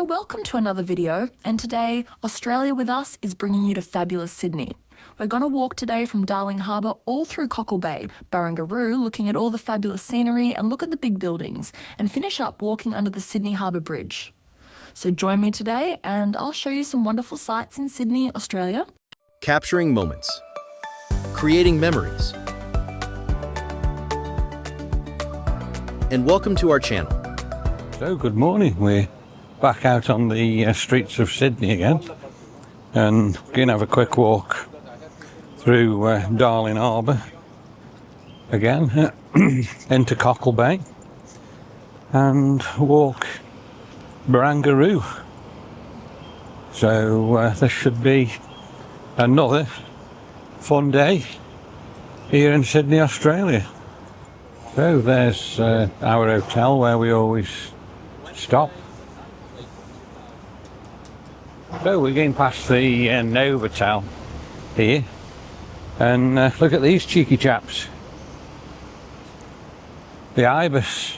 welcome to another video, and today Australia with Us is bringing you to fabulous Sydney. We're going to walk today from Darling Harbour all through Cockle Bay, Barangaroo, looking at all the fabulous scenery and look at the big buildings, and finish up walking under the Sydney Harbour Bridge. So join me today and I'll show you some wonderful sights in Sydney, Australia. Capturing moments, creating memories, and welcome to our channel. So good morning, we're back out on the streets of Sydney again, and we're going to have a quick walk through Darling Harbour again into Cockle Bay and walk Barangaroo. So this should be another fun day here in Sydney, Australia. So there's our hotel where we always stop. So we're going past the Novotel here, and look at these cheeky chaps, the ibis.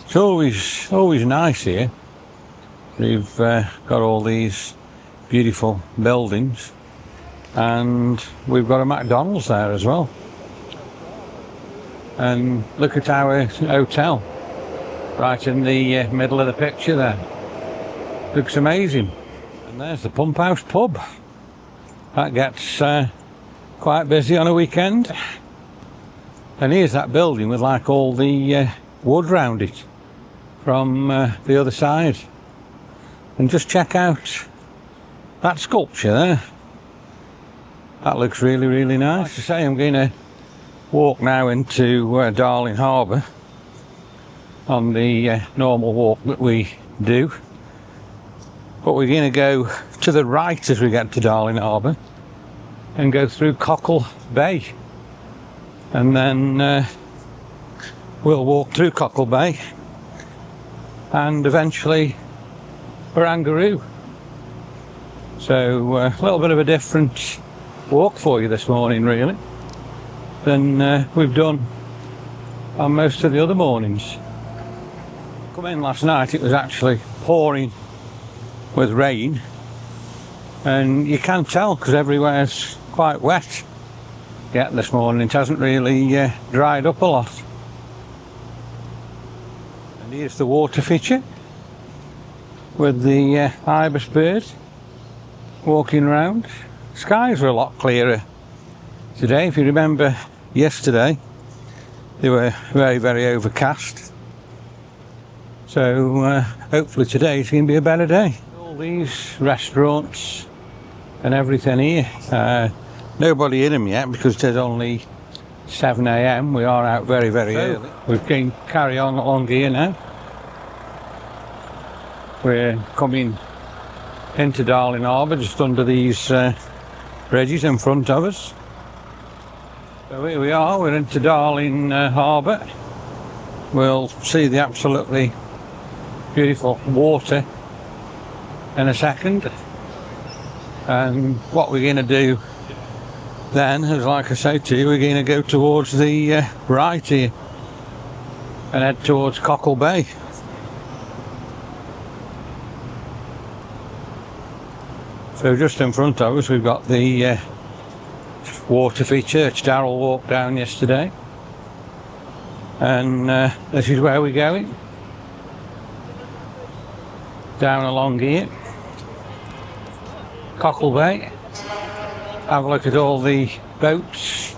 It's always nice here. We've got all these beautiful buildings, and we've got a McDonald's there as well. And look at our hotel right in the middle of the picture there. Looks amazing. And there's the Pump House pub. That gets quite busy on a weekend. And here's that building with like all the wood round it from the other side. And just check out that sculpture there. That looks really nice. Like I say, I'm going to walk now into Darling Harbour on the normal walk that we do. But we're going to go to the right as we get to Darling Harbour and go through Cockle Bay, and then we'll walk through Cockle Bay and eventually Barangaroo. So a little bit of a different walk for you this morning really than we've done on most of the other mornings. Come in last night, it was actually pouring with rain, and you can tell because everywhere's quite wet yet this morning. It hasn't really dried up a lot. And here's the water feature with the ibis bird walking around. Skies are a lot clearer today. If you remember yesterday, they were very overcast. So hopefully today is going to be a better day. All these restaurants and everything here. Nobody in them yet because it is only 7 AM. We are out very early. We can carry on along here now. We're coming into Darling Harbour just under these bridges in front of us. So here we are, we're into Darling Harbour. We'll see the absolutely beautiful water in a second, and what we're going to do then is, like I say to you, we're going to go towards the right here and head towards Cockle Bay. So just in front of us we've got the water feature which Darryl walked down yesterday, and this is where we're going, down along here, Cockle Bay. Have a look at all the boats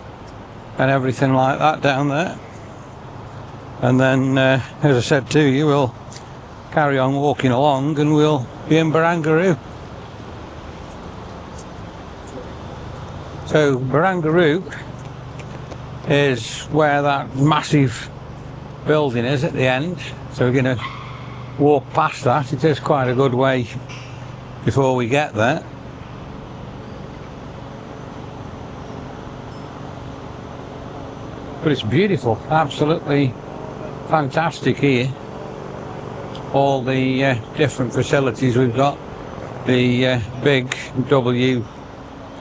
and everything like that down there, and then as I said to you, we'll carry on walking along and we'll be in Barangaroo. So Barangaroo is where that massive building is at the end, so we're going to walk past that. It is quite a good way before we get there. But it's beautiful, absolutely fantastic here. All the different facilities we've got. The big W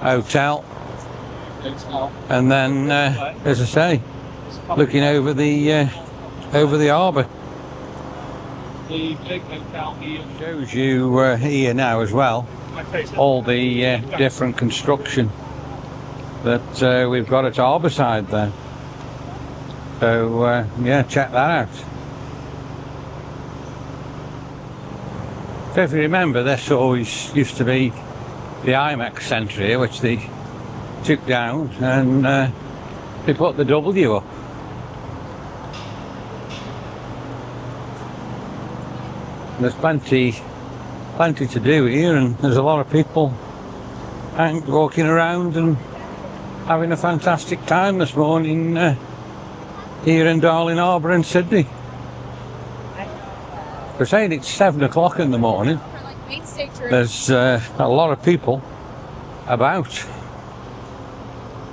hotel. And then, as I say, looking over the harbour. the big hotel here shows you here now as well all the different construction that we've got at Harbourside there. So yeah, check that out. So if you remember, this always used to be the IMAX centre here, which they took down, and they put the W up. There's plenty to do here, and there's a lot of people out walking around and having a fantastic time this morning here in Darling Harbour in Sydney. They're saying it's 7 o'clock in the morning. There's a lot of people about.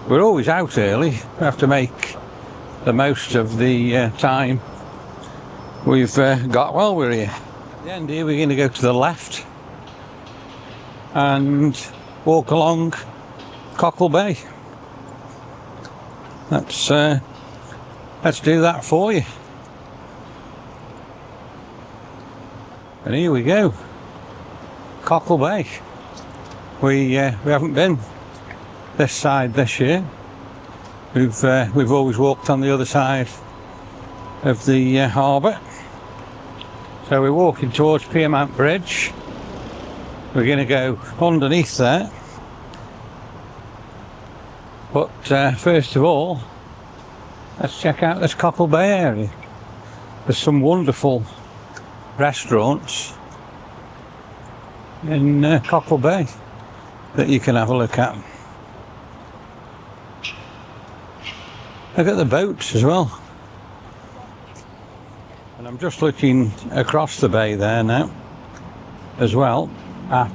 We're always out early. We have to make the most of the time we've got while we're here. At the end here, we're going to go to the left and walk along Cockle Bay. Let's do that for you. And here we go, Cockle Bay. We haven't been this side this year. We've always walked on the other side of the harbour. So we're walking towards Piermont Bridge. We're going to go underneath there. But first of all, let's check out this Cockle Bay area. There's some wonderful restaurants in Cockle Bay that you can have a look at. Look at the boats as well. And I'm just looking across the bay there now as well at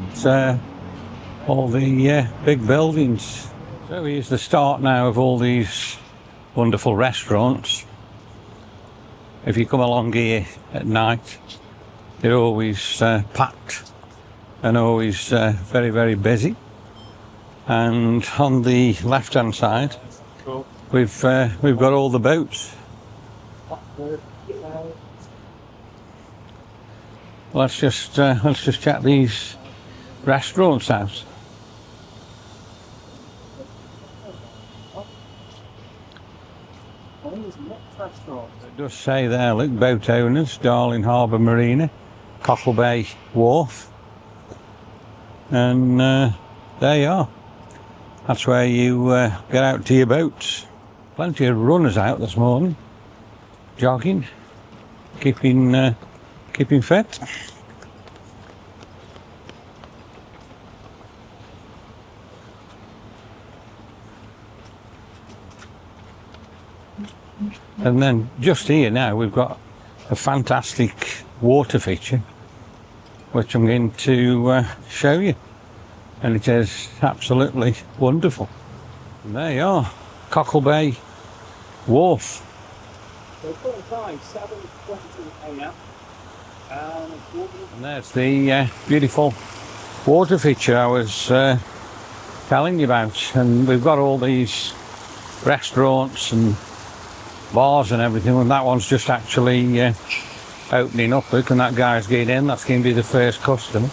all the big buildings. So here's the start now of all these wonderful restaurants. If you come along here at night, they're always packed and always very, very busy. And on the left hand side, we've got all the boats. Let's just check these restaurants out. It does say there, look, boat owners, Darling Harbour Marina, Cockle Bay Wharf, and there you are. That's where you get out to your boats. Plenty of runners out this morning, jogging, keeping fit. And then just here now we've got a fantastic water feature which I'm going to show you, and it is absolutely wonderful. And there you are, Cockle Bay Wharf. So current time 7:20 a.m. And there's the beautiful water feature I was telling you about, and we've got all these restaurants and bars and everything, and that one's just actually opening up. Look, and that guy's getting in. That's going to be the first customer.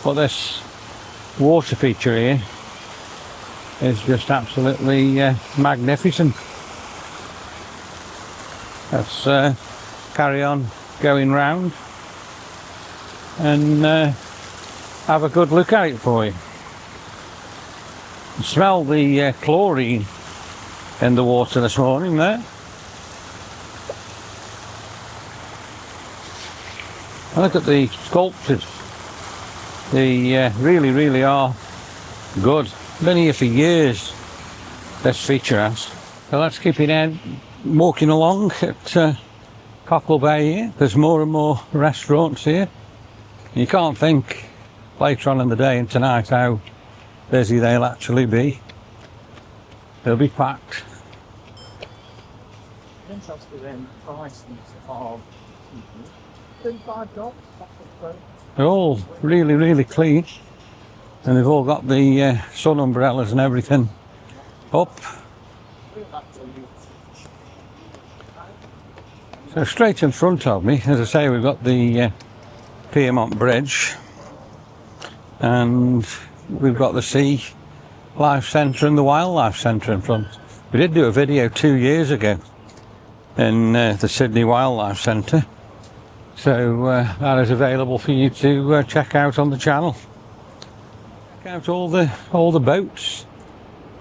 But this water feature here is just absolutely magnificent. Let's carry on going round and have a good look at it for you. Smell the chlorine in the water this morning there. And look at the sculptures. They really are good. Been here for years, this feature has. So let's keep it in, walking along at Cockle Bay here. There's more and more restaurants here. You can't think later on in the day and tonight how busy they'll actually be. They'll be packed. Interested in prices of $35. They're all really clean, and they've all got the sun umbrellas and everything up. So straight in front of me, as I say, we've got the Piedmont Bridge, and we've got the Sea Life Centre and the Wildlife Centre in front. We did do a video 2 years ago in the Sydney Wildlife Centre, so that is available for you to check out on the channel. Check out all the boats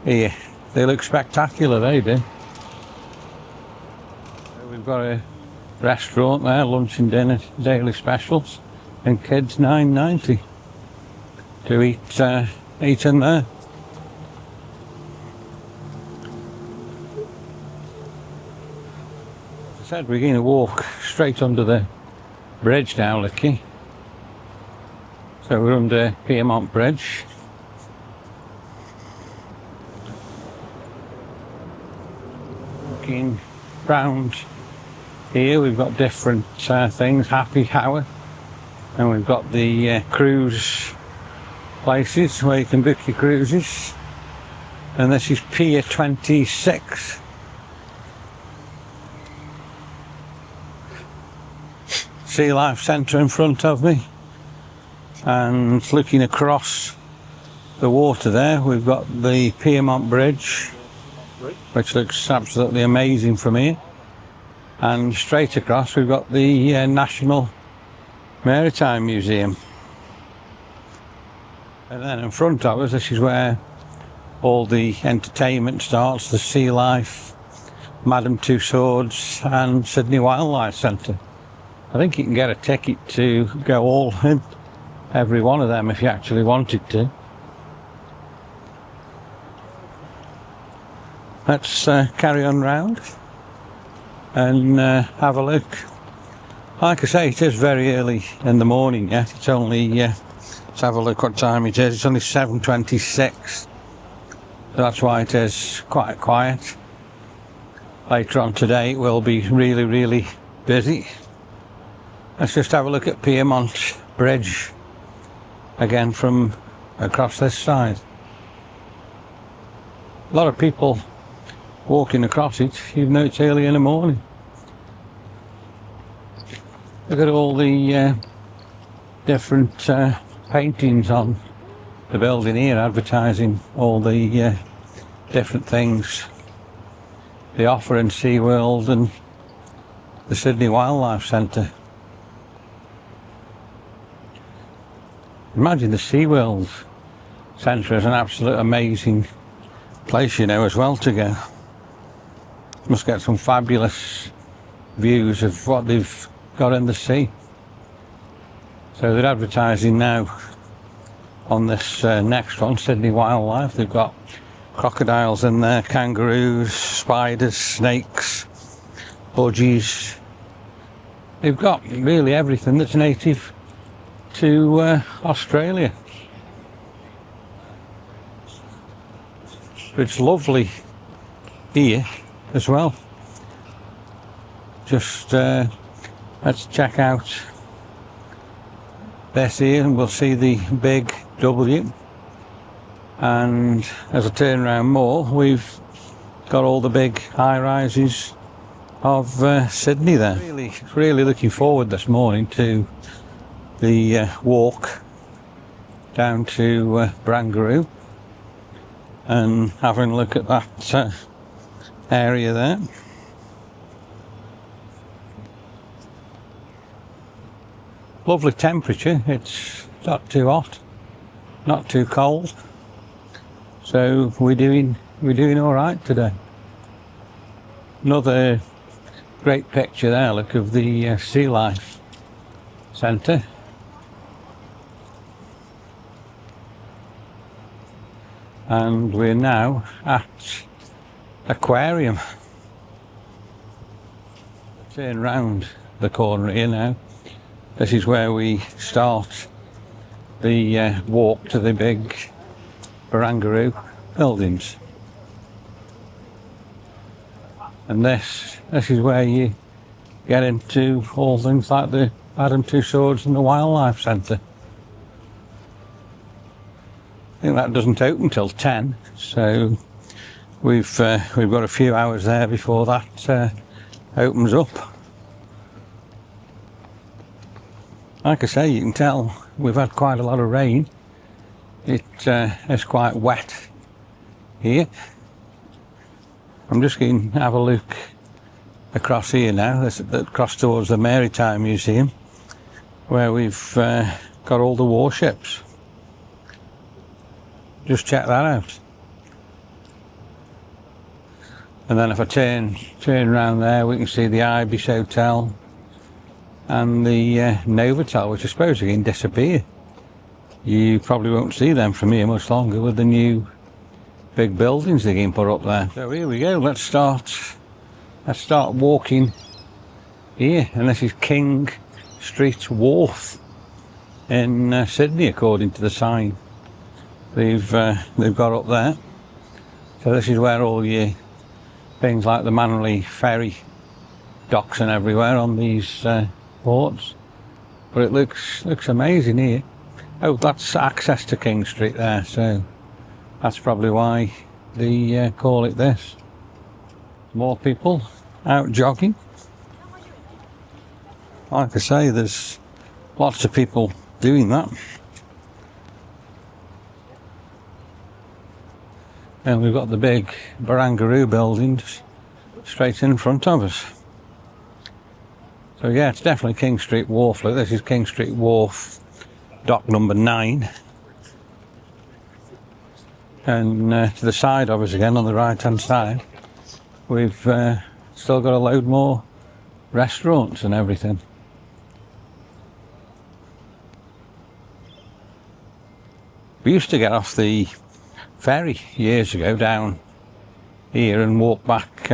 here. They look spectacular, they do. So we've got a restaurant there, lunch and dinner, daily specials, and kids $9.90 to eat in there. As I said, we're going to walk straight under the bridge now, Licky. So we're under Piedmont Bridge. Walking round here, we've got different things, happy hour, and we've got the cruise places where you can book your cruises, and this is Pier 26. Sea Life Centre in front of me, and looking across the water there we've got the Piedmont Bridge, which looks absolutely amazing from here. And straight across we've got the National Maritime Museum. And then in front of us, this is where all the entertainment starts, the Sea Life, Madame Tussauds and Sydney Wildlife Centre. I think you can get a ticket to go all in, every one of them, if you actually wanted to. Let's carry on round and have a look. Like I say, it is very early in the morning yet. It's only, let's have a look what time it is. It's only 7:26. So that's why it is quite quiet. Later on today it will be really, really busy. Let's just have a look at Piedmont Bridge again from across this side. A lot of people walking across it, even though it's early in the morning. Look at all the different paintings on the building here, advertising all the different things they offer in SeaWorld and the Sydney Wildlife Centre. Imagine the SeaWorld Centre is an absolute amazing place, you know, as well to go. Must get some fabulous views of what they've got in the sea. So they're advertising now on this next one, Sydney Wildlife. They've got crocodiles in there, kangaroos, spiders, snakes, budgies. They've got really everything that's native to Australia. It's lovely here as well. Just let's check out this here and we'll see the big W, and as I turn around more we've got all the big high rises of Sydney there. Really looking forward this morning to the walk down to Barangaroo and having a look at that area there. Lovely temperature, it's not too hot, not too cold, so we're doing all right today. Another great picture there, look, of the Sea Life Centre. And we're now at aquarium. Turn round the corner here now. This is where we start the walk to the big Barangaroo buildings. And this is where you get into all things like the Madame Tussauds and the Wildlife Centre. I think that doesn't open till 10, so we've got a few hours there before that opens up. Like I say, you can tell we've had quite a lot of rain. It's quite wet here. I'm just going to have a look across here now, across towards the Maritime Museum, where we've got all the warships. Just check that out. And then if I turn around there, we can see the Ibis Hotel and the Novotel, which I suppose are going to disappear. You probably won't see them from here much longer with the new big buildings they're going to put up there. So here we go. Let's start walking here, and this is King Street Wharf in Sydney, according to the sign they've got up there. So this is where all your things like the Manly ferry docks and everywhere on these ports. But it looks amazing here. Oh, that's access to King Street there, so that's probably why they call it this. More people out jogging. Like I say, there's lots of people doing that. And we've got the big Barangaroo buildings straight in front of us. So yeah, it's definitely King Street Wharf. Look, this is King Street Wharf, dock number 9. And to the side of us again, on the right hand side, we've still got a load more restaurants and everything. We used to get off the ferry years ago down here and walk back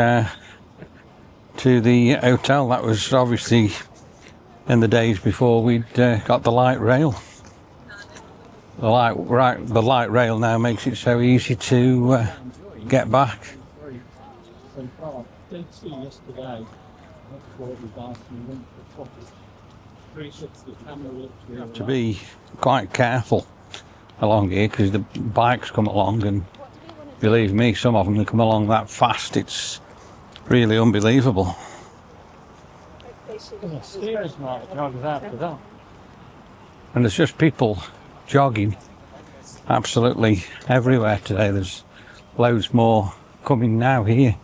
to the hotel. That was obviously in the days before we'd got the light rail. The light rail now makes it so easy to get back. So far, I did see yesterday, before we last went for coffee, 360 camera look. You have to be quite careful along here because the bikes come along, and believe me, some of them come along that fast, it's really unbelievable. The steer's might jog after that. And there's just people jogging absolutely everywhere today. There's loads more coming now here.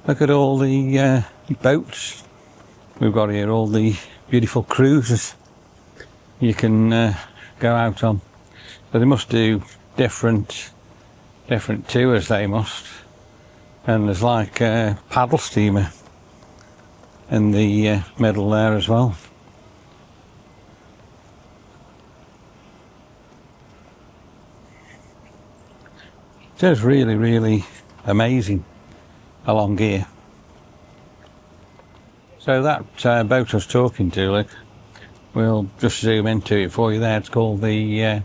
Look at all the boats we've got here, all the beautiful cruises you can go out on. So they must do different tours, they must. And there's like a paddle steamer in the middle there as well. It is really, really amazing along here. So that boat I was talking to, look, we'll just zoom into it for you there. It's called the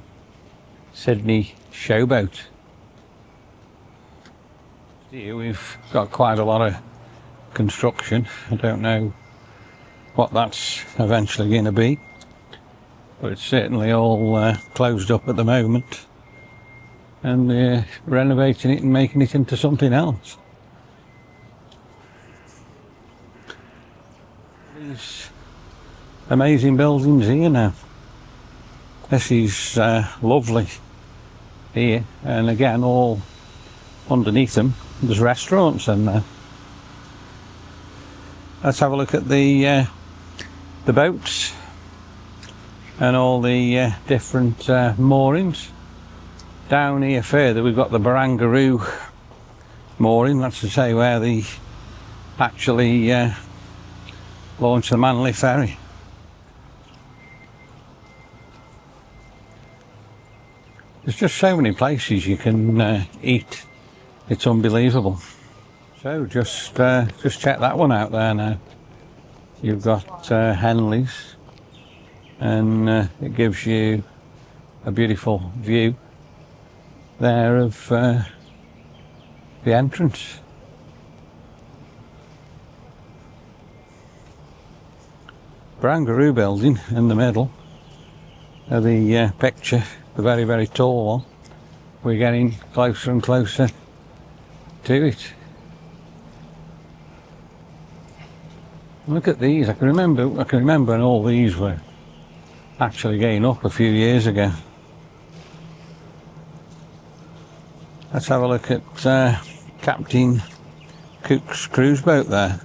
Sydney Showboat. Here we've got quite a lot of construction. I don't know what that's eventually going to be, but it's certainly all closed up at the moment, and they're renovating it and making it into something else. These amazing buildings here now. This is lovely here, and again, all underneath them there's restaurants in there. Let's have a look at the boats and all the different moorings. Down here further we've got the Barangaroo mooring, that's to say where they actually launched the Manly ferry. There's just so many places you can eat, it's unbelievable. So just check that one out there now. You've got Henley's, and it gives you a beautiful view there of the entrance. Barangaroo building in the middle of the picture, the very, very tall one. We're getting closer and closer to it. Look at these. I can remember when all these were actually getting up a few years ago. Let's have a look at Captain Cook's cruise boat there.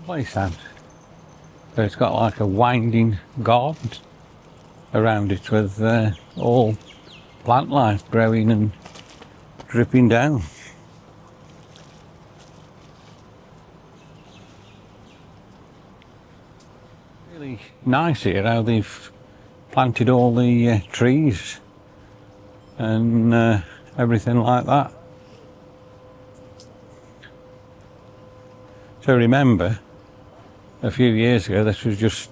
Place out. So it's got like a winding garden around it with all plant life growing and dripping down. Really nice here how they've planted all the trees and everything like that. So remember, a few years ago this was just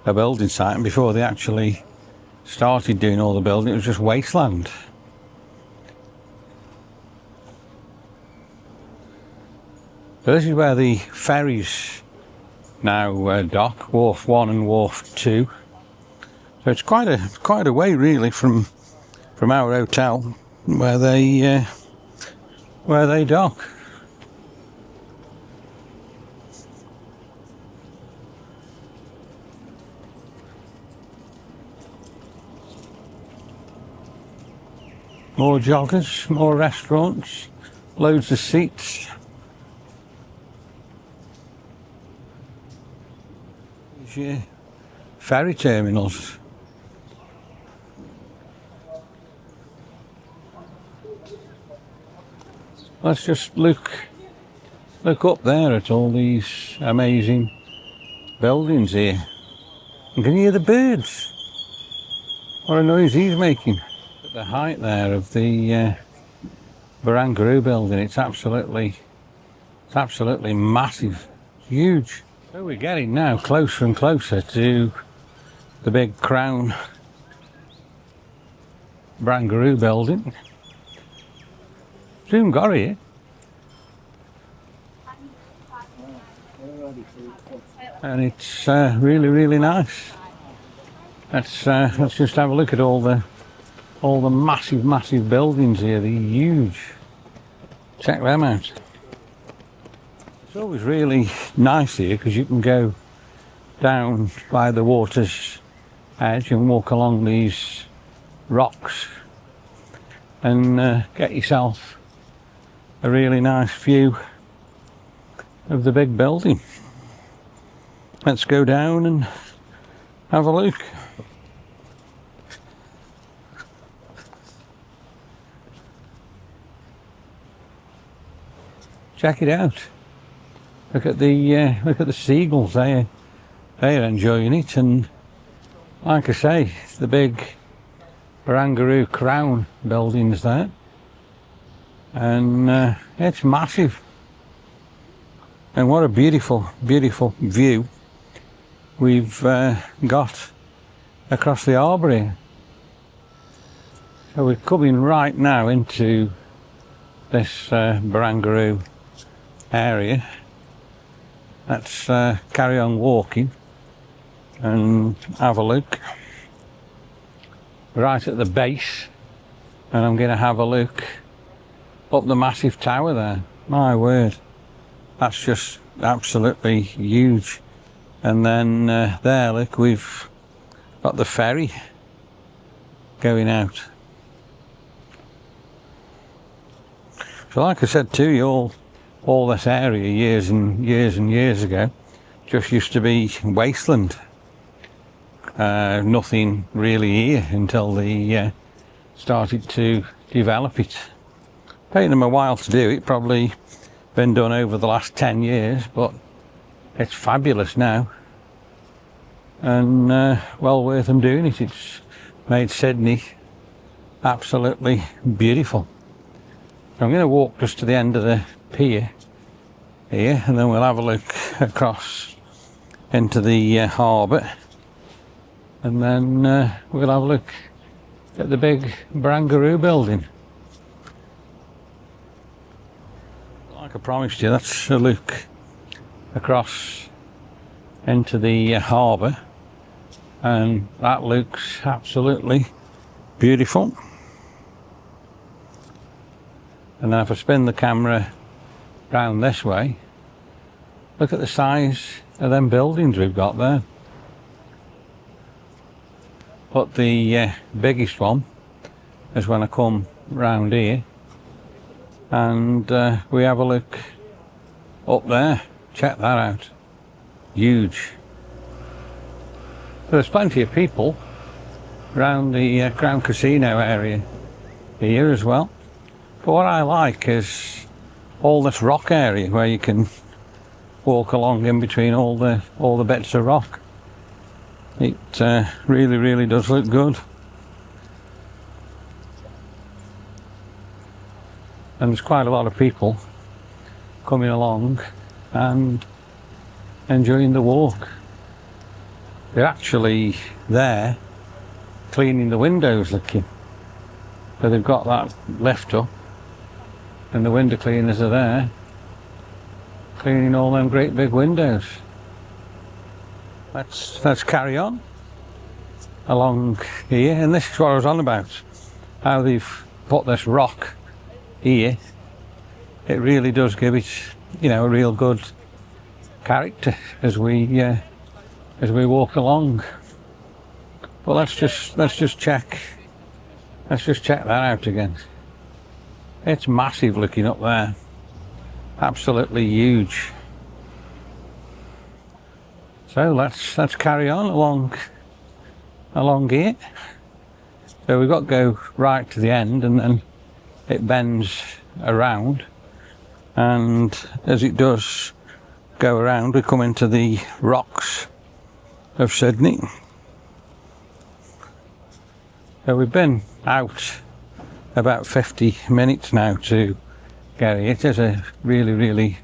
a building site, and before they actually started doing all the building it was just wasteland. So this is where the ferries now dock, Wharf 1 and Wharf 2. So it's quite a way really from our hotel where they dock. More joggers, more restaurants, loads of seats. There's your ferry terminals. Let's just look up there at all these amazing buildings here. And can you hear the birds? What a noise he's making. At the height there of the Barangaroo building, it's absolutely massive, huge. So we're getting now closer and closer to the big Crown Barangaroo building. Soon got here. And it's really nice. Let's just have a look at all the massive buildings here. They're huge. Check them out. It's always really nice here because you can go down by the water's edge and walk along these rocks and get yourself a really nice view of the big building. Let's go down and have a look. Check it out. Look at the seagulls. They're enjoying it, and like I say, the big Barangaroo Crown buildings there, and it's massive. And what a beautiful view we've got across the harbour here. So we're coming right now into this Barangaroo area. Let's carry on walking and have a look. Right at the base, and I'm going to have a look up the massive tower there. My word, that's just absolutely huge. And then there, look, we've got the ferry going out. So like I said to you, all this area years and years ago just used to be wasteland. Nothing really here until they started to develop it. Taken them a while to do it, probably been done over the last 10 years, but it's fabulous now. And well worth them doing it. It's made Sydney absolutely beautiful. I'm going to walk just to the end of the pier here, and then we'll have a look across into the harbour, and then we'll have a look at the big Barangaroo building. Like I promised you, that's a look across into the harbour, and that looks absolutely beautiful. And then if I spin the camera round this way, Look at the size of them buildings we've got there. But the biggest one is when I come round here and we have a look up there. Check that out. Huge. There's plenty of people around the Crown Casino area here as well. But what I like is all this rock area where you can walk along in between all the bits of rock. It really does look good. And there's quite a lot of people coming along and enjoying the walk. They're actually there cleaning the windows, looking. So they've got that lift up and the window cleaners are there cleaning all them great big windows. Let's carry on along here, and this is what I was on about, how they've put this rock here. It really does give it, you know, a real good character as we walk along. But let's just check that out again. It's massive looking up there, absolutely huge. So let's carry on along here. So we've got to go right to the end, and then it bends around, and as it does go around we come into the rocks of Sydney. So we've been out about 50 minutes now to get here. It is a really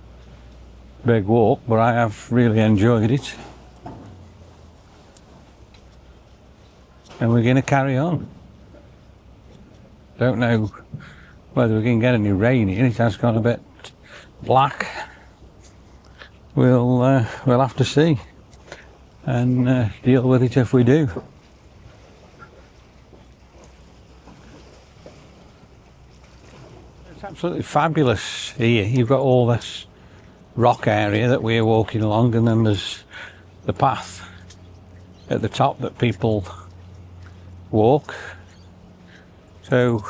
big walk, but I have really enjoyed it. And we're going to carry on. Don't know whether we can get any rain here. It has gone a bit black. We'll have to see and deal with it if we do. It's absolutely fabulous here. You've got all this rock area that we're walking along, and then there's the path at the top that people walk. So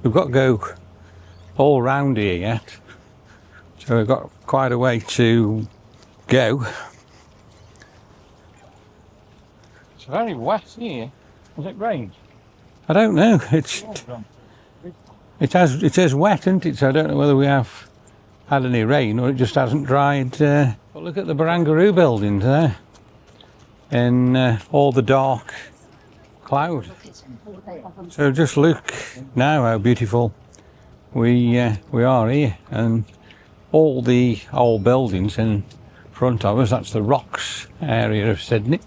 we've got to go all round here yet, so we've got quite a way to go. It's very wet here. Has it rained? I don't know. It is wet, isn't it? So I don't know whether we have had any rain or it just hasn't dried. But look at the Barangaroo buildings there, in all the dark cloud. So just look now how beautiful we are here, and all the old buildings in front of us. That's the rocks area of Sydney.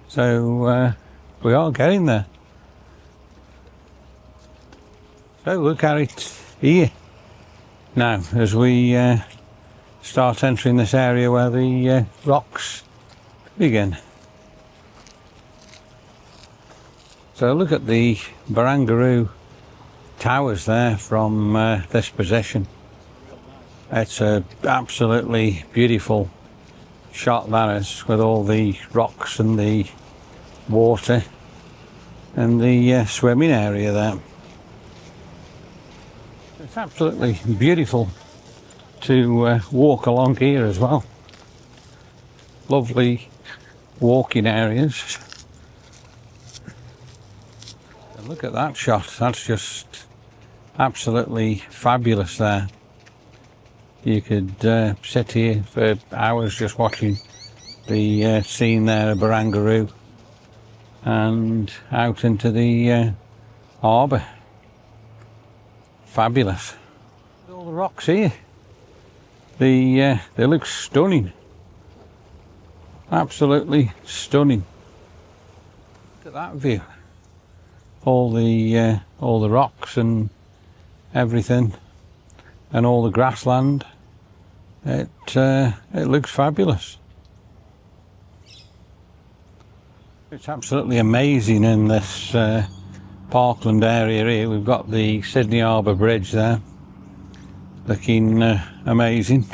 So we are getting there. So look at it here now as we start entering this area where the rocks begin. So look at the Barangaroo towers there from this position. It's a absolutely beautiful shot, that is, with all the rocks and the water and the swimming area there. It's absolutely beautiful to walk along here as well. Lovely walking areas. And look at that shot. That's just absolutely fabulous there. You could sit here for hours just watching the scene there of Barangaroo and out into the harbour. Fabulous. All the rocks here. They look stunning. Absolutely stunning. Look at that view. All the rocks and everything, and all the grassland. It looks fabulous. It's absolutely amazing in this parkland area here. We've got the Sydney Harbour Bridge there, looking amazing.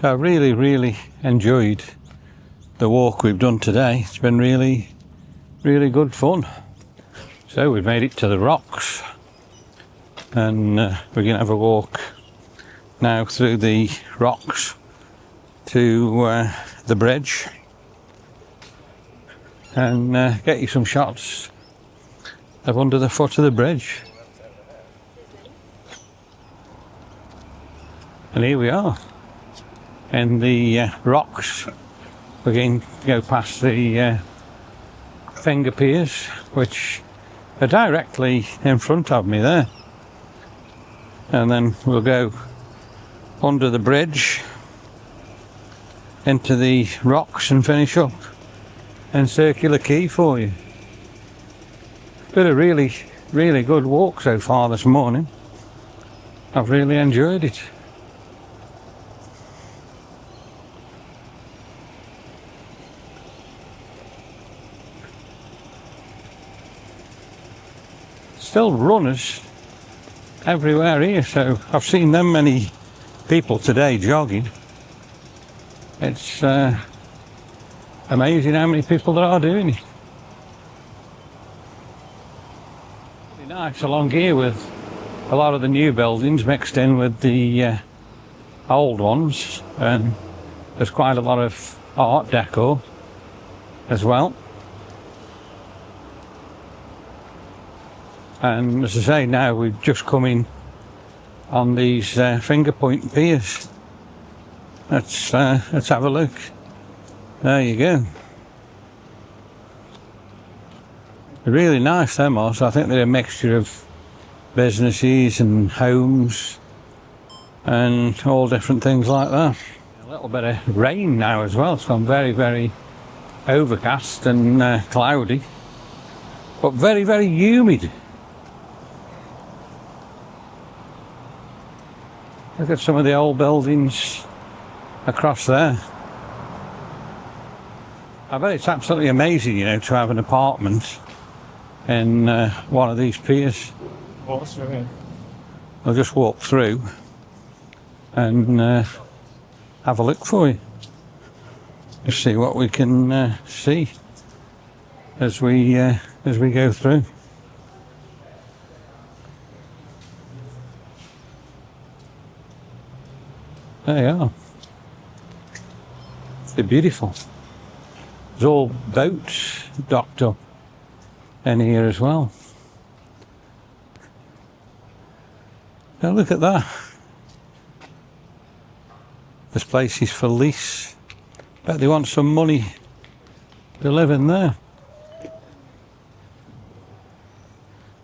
So I really enjoyed the walk we've done today. It's been really good fun. So we've made it to the rocks, and we're going to have a walk now through the rocks to the bridge, and get you some shots of under the foot of the bridge. And here we are in the rocks. We're going to go past the finger piers, which are directly in front of me there, and then we'll go under the bridge into the rocks and finish up in Circular Quay for you. It's been a really good walk so far this morning. I've really enjoyed it. Still runners everywhere here, so I've seen them many people today jogging. It's amazing how many people there are doing it. Really nice along here with a lot of the new buildings mixed in with the old ones, and there's quite a lot of art deco as well. And as I say, now we've just come in on these finger point piers. Let's have a look. There you go. They're really nice, them are. So I think they're a mixture of businesses and homes and all different things like that. A little bit of rain now as well. It's gone very overcast and cloudy, but very humid. Look at some of the old buildings across there. I bet it's absolutely amazing, you know, to have an apartment in one of these piers. I'll just walk through and have a look for you. Just see what we can see as we go through. There you are. They're beautiful. There's all boats docked up in here as well. Now look at that. This place is for lease. Bet they want some money to live in there.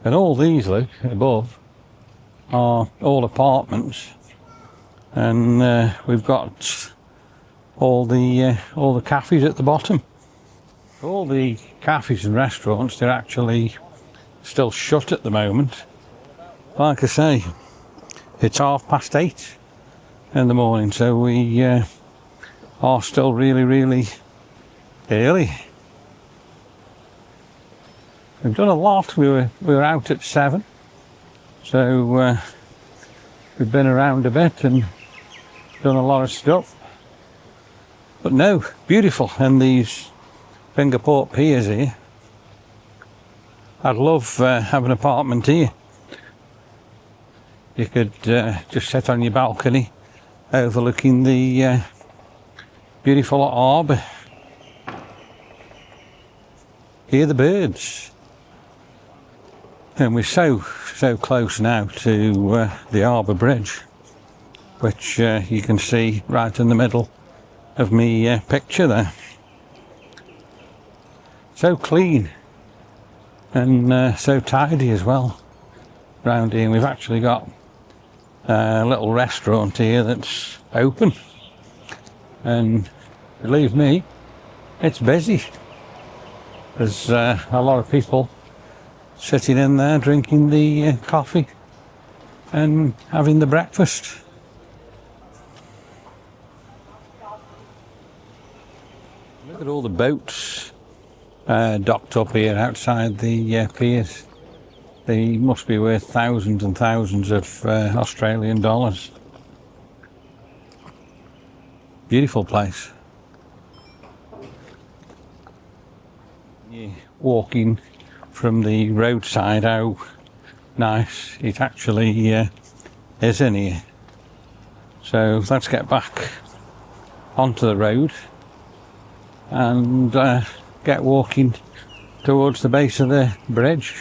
And all these, look, above, are all apartments. And we've got all the cafes at the bottom. All the cafes and restaurants, they're actually still shut at the moment. Like I say, it's 8:30 in the morning, so we are still really early. We've done a lot. We were out at 7, so we've been around a bit and done a lot of stuff. But no, beautiful. And these fingerport piers here. I'd love have an apartment here. You could just sit on your balcony overlooking the beautiful harbour. Hear the birds. And we're so close now to the Harbour Bridge, which you can see right in the middle of me picture there. So clean and so tidy as well round here. We've actually got a little restaurant here that's open, and believe me, it's busy. There's a lot of people sitting in there drinking the coffee and having the breakfast. Look at all the boats docked up here outside the piers. They must be worth thousands and thousands of Australian dollars. Beautiful place. You're walking from the roadside, how nice it actually is in here. So let's get back onto the road and get walking towards the base of the bridge.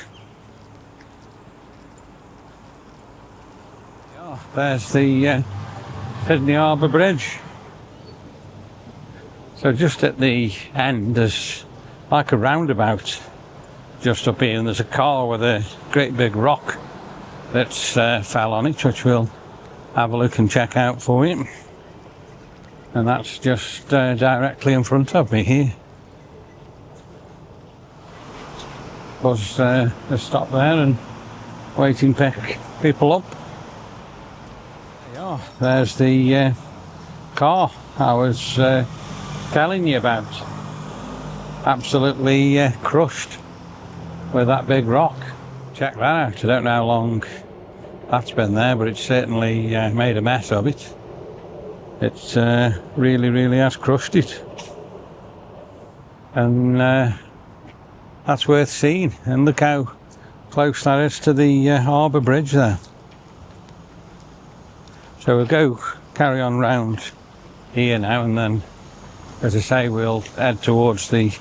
There's the Sydney Harbour Bridge. So just at the end there's like a roundabout just up here, and there's a car with a great big rock that's fell on it, which we'll have a look and check out for you. And that's just directly in front of me here. Was a stop there and waiting to pick people up. There you are. There's the car I was telling you about. Absolutely crushed with that big rock. Check that out. I don't know how long that's been there, but it's certainly made a mess of it. It's really has crushed it. And that's worth seeing. And look how close that is to the Harbour Bridge there. So we'll go carry on round here now, and then, as I say, we'll head towards the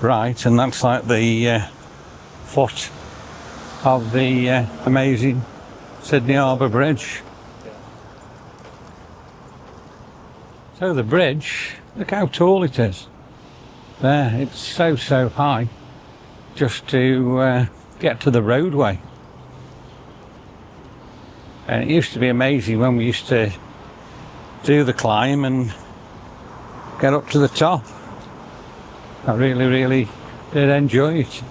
right, and that's like the foot of the amazing Sydney Harbour Bridge. So the bridge, look how tall it is. There, it's so high just to get to the roadway. And it used to be amazing when we used to do the climb and get up to the top. I really did enjoy it.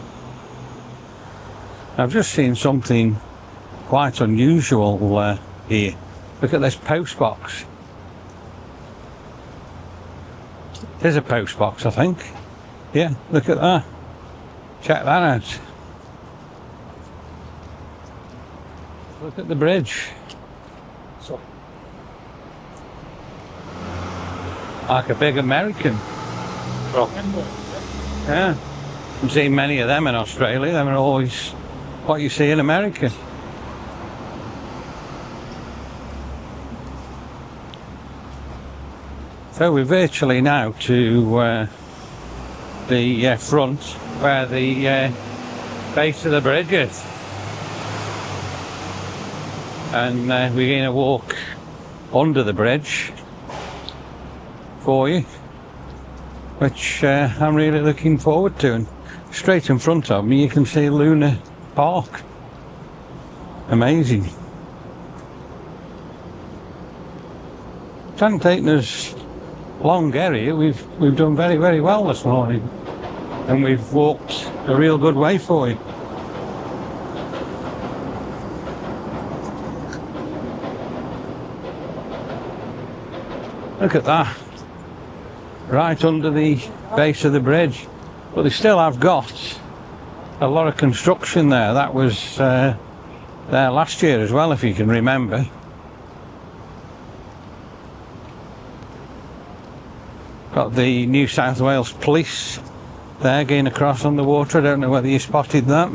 I've just seen something quite unusual here. Look at this post box. There's a post box, I think. Yeah, look at that. Check that out. Look at the bridge. So, Like a big American. Yeah. I've seen many of them in Australia. Them are always what you see in America. So we're virtually now to the front where the base of the bridge is. And we're going to walk under the bridge for you, which I'm really looking forward to. And straight in front of me you can see Luna Park. Amazing. It hasn't taken us long area. We've done very well this morning, and we've walked a real good way for you. Look at that, right under the base of the bridge. But they still have got a lot of construction there. That was there last year as well, if you can remember. Got the New South Wales Police there going across on the water. I don't know whether you spotted that.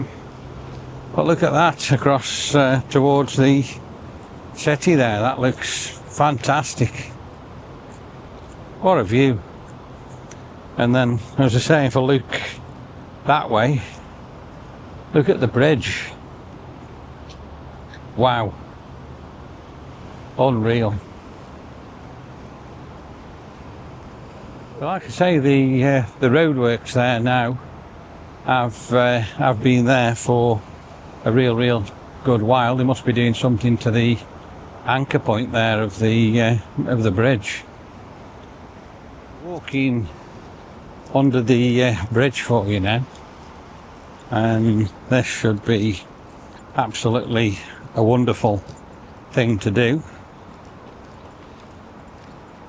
But look at that, across towards the city there. That looks fantastic. What a view. And then, as I say, if I look that way, look at the bridge. Wow. Unreal. But like I say, the roadworks there now have been there for a real good while. They must be doing something to the anchor point there of the bridge. Walking under the bridge for you now, and this should be absolutely a wonderful thing to do.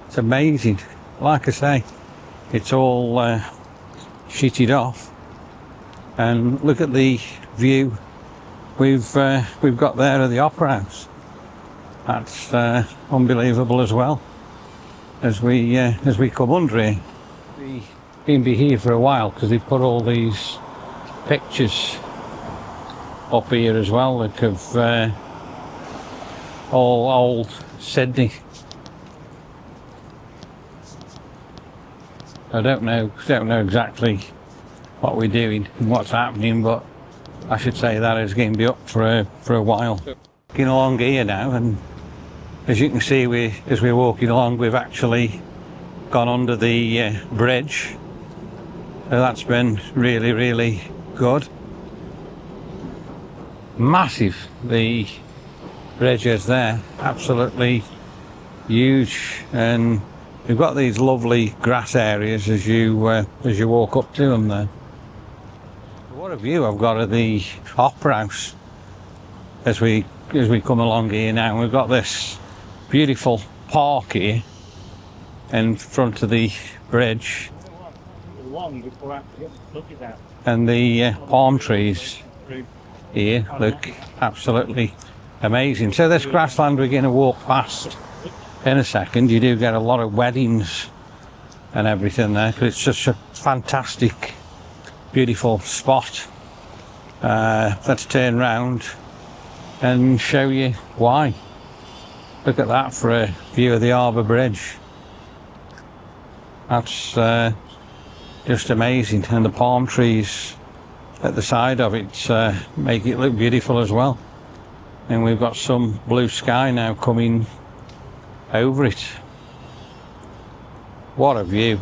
It's amazing. Like I say, it's all sheeted off, and look at the view we've got there of the Opera House. That's unbelievable as well. as we come under here. We've been here for a while because they've put all these pictures up here as well, like of all old Sydney. I don't know exactly what we're doing and what's happening, but I should say that is going to be up for a while. Getting along here now, and as you can see, as we're walking along, we've actually gone under the bridge. So that's been really, really good. Massive, the bridge is there, absolutely huge, and we've got these lovely grass areas as you walk up to them there. What a view I've got of the Opera House as we come along here now. We've got this beautiful park here in front of the bridge, and the palm trees here look absolutely amazing. So this grassland we're going to walk past in a second, you do get a lot of weddings and everything there because it's such a fantastic, beautiful spot. Let's turn round and show you why. Look at that for a view of the Harbour Bridge. That's just amazing, and the palm trees at the side of it make it look beautiful as well. And we've got some blue sky now coming over it. What a view,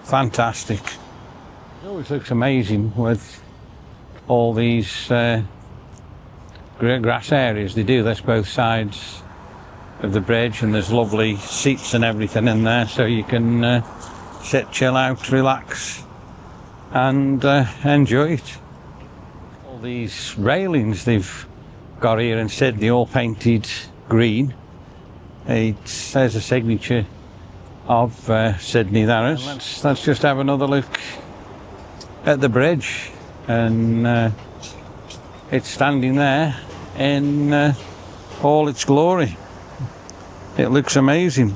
fantastic. It always looks amazing with all these great grass areas. They do this both sides of the bridge, and there's lovely seats and everything in there, so you can sit, chill out, relax and enjoy it. All these railings they've got here in Sydney, all painted green. It says a signature of Sydney, that is. Let's just have another look at the bridge, and it's standing there in all its glory. It looks amazing.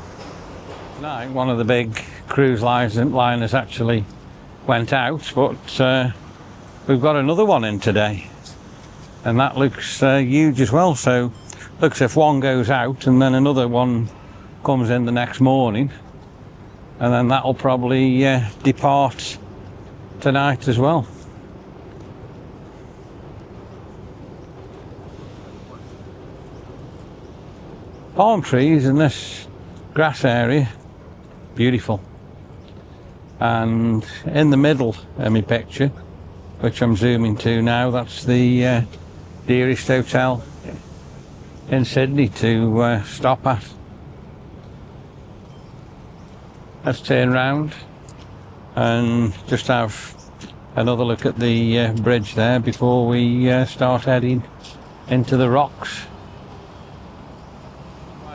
Tonight, one of the big cruise liners actually went out, but we've got another one in today, and that looks huge as well. So looks if one goes out and then another one comes in the next morning, and then that'll probably depart tonight as well. Palm trees in this grass area, beautiful. And in the middle of my picture, which I'm zooming to now, that's the dearest hotel in Sydney to stop at. Let's turn round and just have another look at the bridge there before we start heading into the rocks.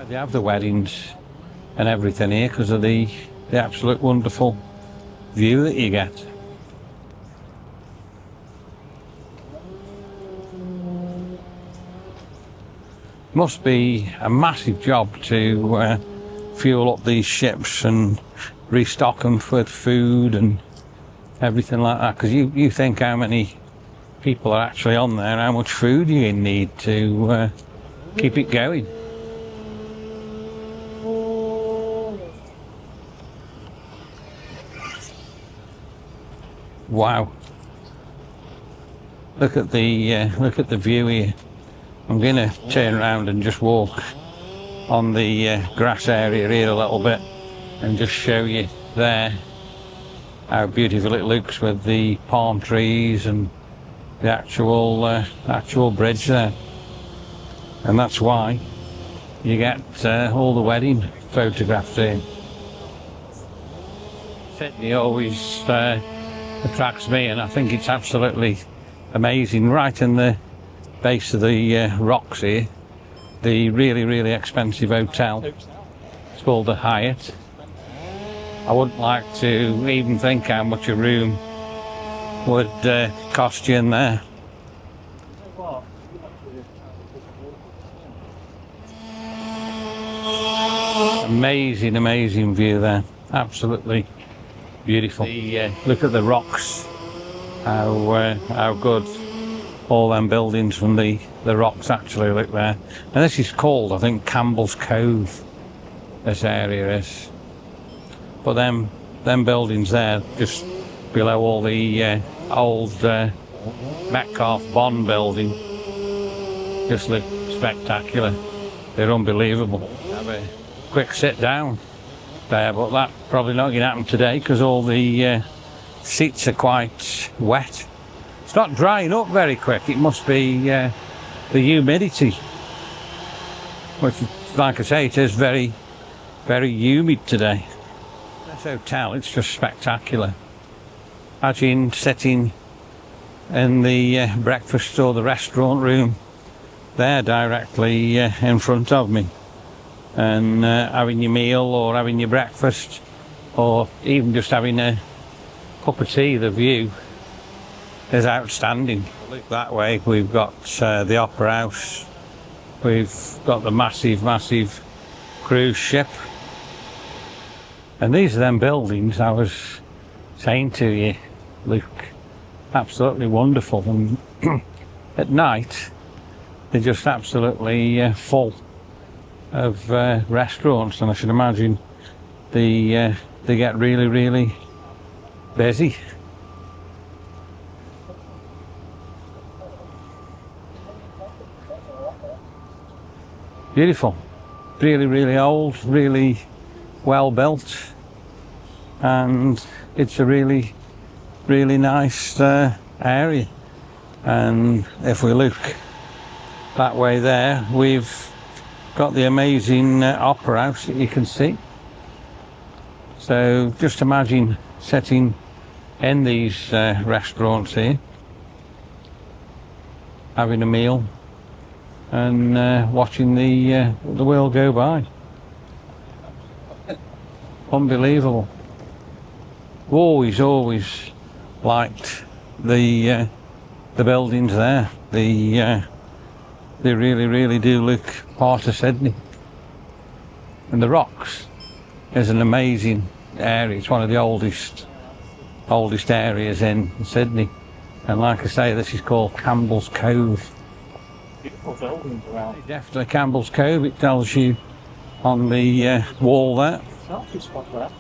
They have the weddings and everything here because of the absolute wonderful view that you get. Must be a massive job to fuel up these ships and restock them with food and everything like that, because you think how many people are actually on there, how much food you need to keep it going. Wow! Look at the view here. I'm going to turn around and just walk on the grass area here a little bit and just show you there how beautiful it looks with the palm trees and the actual bridge there. And that's why you get all the wedding photographs here. Sydney always attracts me, and I think it's absolutely amazing. Right in the base of the rocks here, the really expensive hotel. It's called the Hyatt. I wouldn't like to even think how much a room would cost you in there. Amazing, amazing view there. Absolutely beautiful. Look at the rocks. How good all them buildings from the rocks actually look there. And this is called, I think, Campbell's Cove. This area is. But them buildings there, just below all the old Metcalfe Bond building, just look spectacular. They're unbelievable. Have a quick sit down there, but that probably not going to happen today because all the seats are quite wet. It's not drying up very quick. It must be the humidity, which, like I say, it is very, very humid today. This hotel, it's just spectacular. Imagine sitting in the breakfast or the restaurant room there directly in front of me, and having your meal or having your breakfast, or even just having a cup of tea. The view is outstanding. Look that way, we've got the Opera House, we've got the massive cruise ship, and these are them buildings I was saying to you look absolutely wonderful, and at night they're just absolutely full of restaurants, and I should imagine they get really busy. Beautiful, really old, really well built, and it's a really nice area. And if we look that way there, we've got the amazing Opera House that you can see. So just imagine sitting in these restaurants here, having a meal and watching the world go by. Unbelievable. Always liked the buildings there. They really do look part of Sydney. And the Rocks is an amazing area. It's one of the oldest areas in Sydney. And like I say, this is called Campbell's Cove. Beautiful buildings around. Definitely Campbell's Cove. It tells you on the wall there. Selfie spot there.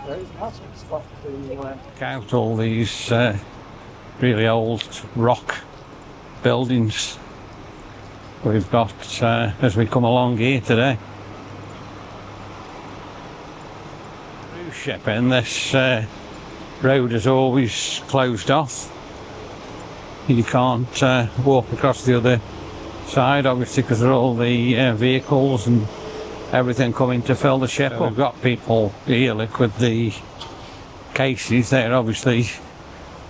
Very nice spot to Check out all these really old rock buildings we've got as we come along here today. Cruise ship, and this road is always closed off. You can't walk across the other side, obviously, because of all the vehicles and everything coming to fill the ship. So we've got people here, look, with the cases. They're obviously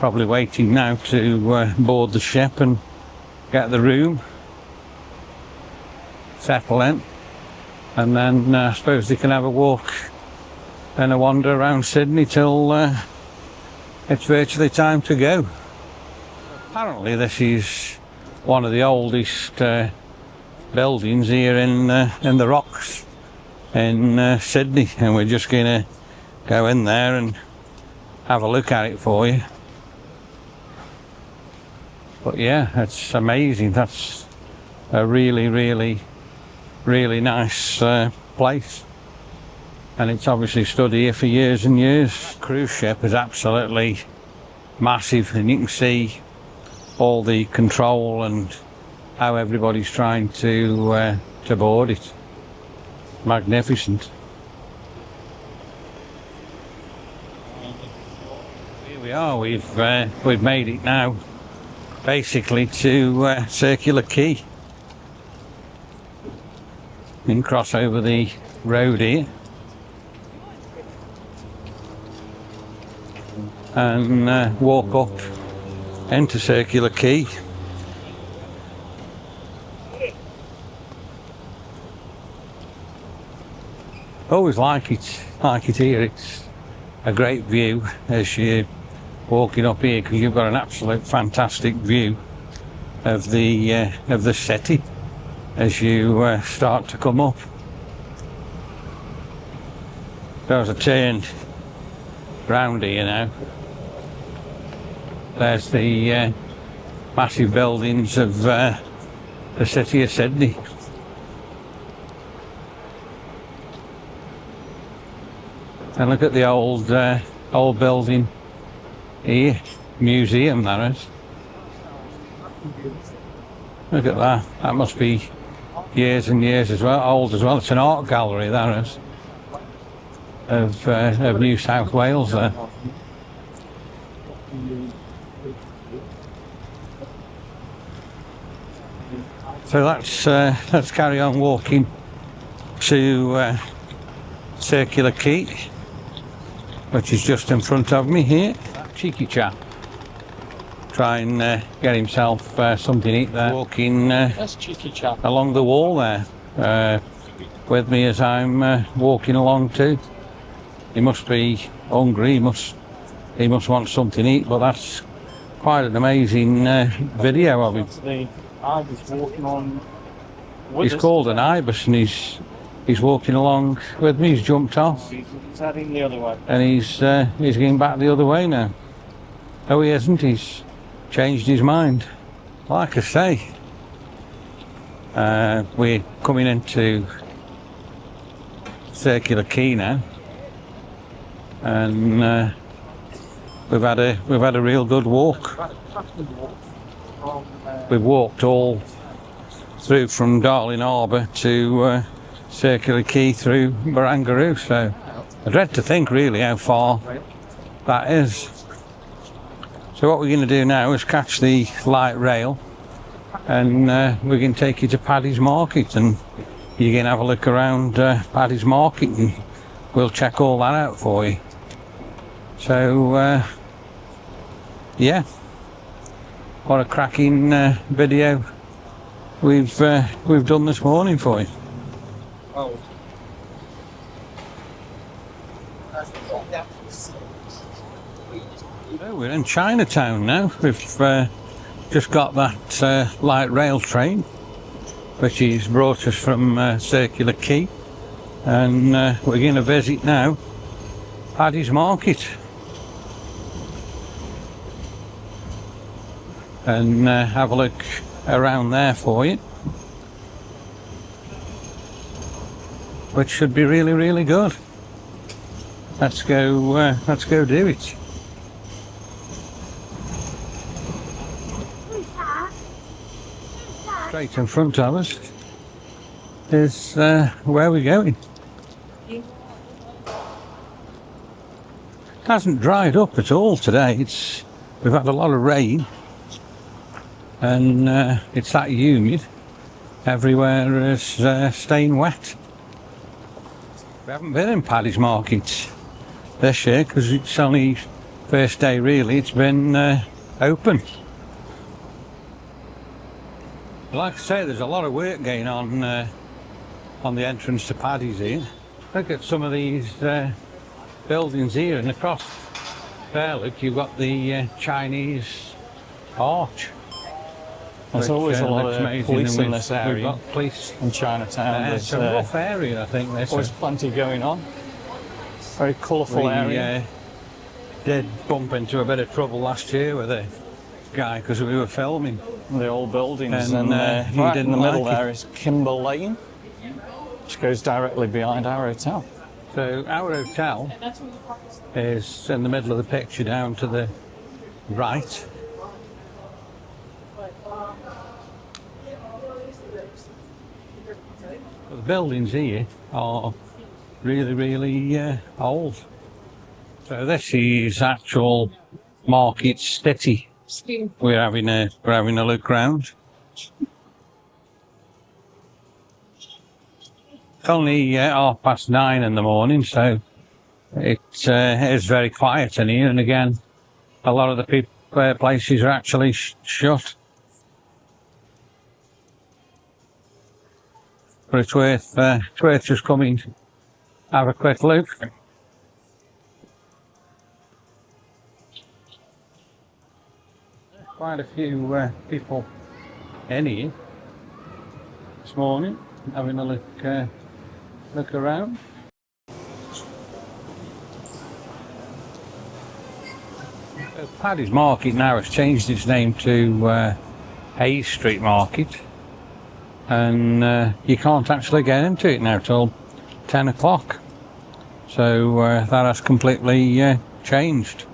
probably waiting now to board the ship and get the room, settle in, and then I suppose they can have a walk and a wander around Sydney till it's virtually time to go. Apparently this is one of the oldest buildings here in the Rocks in Sydney, and we're just going to go in there and have a look at it for you. But yeah, it's amazing. That's a really nice place, and it's obviously stood here for years and years. Cruise ship is absolutely massive, and you can see all the control and how everybody's trying to board it. Magnificent. Here we are. We've made it now, basically to Circular Quay. You can cross over the road here and walk up into Circular Quay. Always like it here. It's a great view as you're walking up here, because you've got an absolute fantastic view of the city as you start to come up. There's a turn round here now. There's the massive buildings of the city of Sydney. And look at the old building here, museum that is. Look at that. That must be years and years as well, old as well. It's an art gallery that is of New South Wales there. So let's carry on walking to Circular Quay, which is just in front of me here. Cheeky chap, try and get himself something to eat there. Walking That's cheeky chap. along the wall there with me as I'm walking along too. He must be hungry. He must want something to eat. But that's quite an amazing video of him. The ibis walking on. He's called an ibis, and he's walking along with me. He's jumped off, He's heading the other way. and he's going back the other way now. Oh, he isn't. He's changed his mind. Like I say, we're coming into Circular Quay now, and we've had a real good walk. We've walked all through from Darling Harbour to Circular Quay through Barangaroo, so I dread to think really how far that is. So what we're going to do now is catch the light rail, and we're going to take you to Paddy's Market, and you can have a look around Paddy's Market, and we'll check all that out for you. So yeah, what a cracking video we've done this morning for you. So we're in Chinatown now. We've just got that light rail train, which has brought us from Circular Quay, and we're going to visit now Paddy's Market and have a look around there for you, which should be really, really good. Let's go do it. Straight in front of us is where we're going. It hasn't dried up at all today. We've had a lot of rain, and it's that humid. Everywhere is staying wet. We haven't been in Paddy's Market this year because it's only first day really. It's been open. Like I say, there's a lot of work going on the entrance to Paddy's here. Look at some of these buildings here, and across there, look, you've got the Chinese arch. There's always a lot of police in this area. We've got police In Chinatown, it's a rough area, I think. There's always plenty going on. Very colourful area. Did bump into a bit of trouble last year with a guy because we were filming. The old buildings, And, and he right in didn't the middle like it. there is Kimber Lane, which goes directly behind our hotel. So our hotel is in the middle of the picture down to the right. But the buildings here are really, really old. So this is actual Market City. We're having a look round. It's only 9:30 in the morning, so it is very quiet in here. And again, a lot of the places are actually shut. But it's worth just coming, have a quick look. Quite a few people in here this morning, having a look around. Paddy's Market now has changed its name to Hayes Street Market, and you can't actually get into it now till 10 o'clock. So that has completely changed.